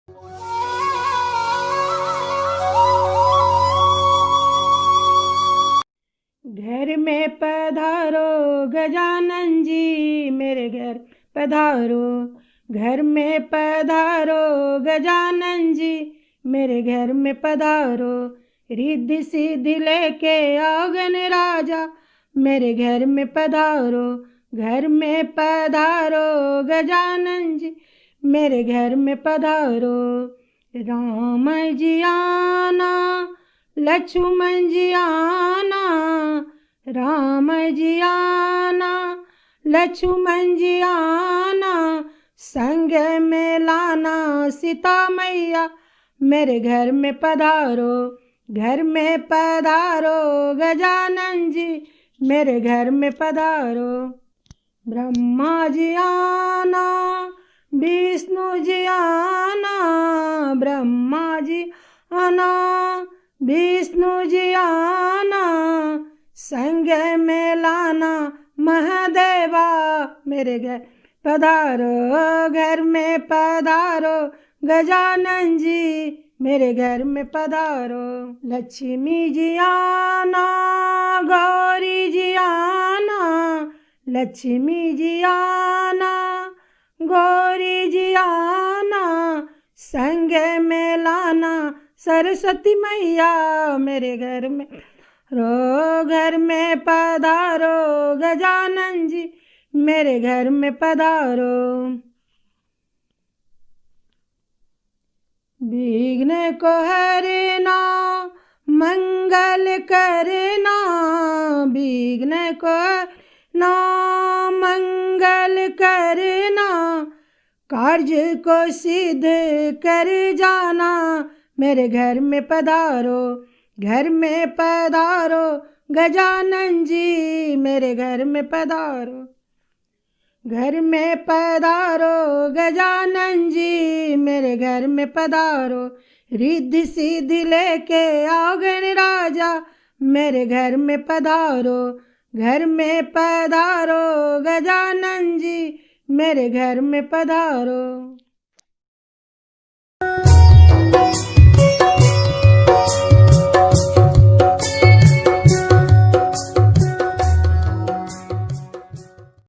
घर में पधारो गजानन जी, मेरे घर पधारो। घर में पधारो गजानन जी, मेरे घर में पधारो। रिद्धि सिद्धि लेके आओ गणराजा, मेरे घर में पधारो। घर में पधारो गजानन जी, मेरे घर में पधारो। राम जी आना, लक्ष्मण जी आना, राम जी आना, लक्ष्मण जी आना, संग में लाना सीता मैया, मेरे घर में पधारो। घर में पधारो गजानन जी, मेरे घर में पधारो। ब्रह्मा जी आना, विष्णु जी आना, ब्रह्मा जी आना, विष्णु जी आना, संग में लाना महादेवा, मेरे घर पधारो। घर में पधारो गजानन जी, मेरे घर में पधारो। लक्ष्मी जी आना, गौरी जी आना, लक्ष्मी जी आना, गौरी जी आना, संग में लाना सरस्वती मैया, मेरे घर में रो। घर में पधारो गजानन जी, मेरे घर में पधारो। विघ्न को हरना, मंगल करना, विघ्न को ना मंगल करना, कार्य को सिद्ध कर जाना, मेरे घर में पधारो। घर में पधारो गजानन जी, मेरे घर में पधारो। घर में पधारो गजानन जी, मेरे घर में पधारो। रिद्धि सिद्धि लेके आओ गणराजा, मेरे घर में पधारो। घर में पधारो गजानन जी, मेरे घर में पधारो।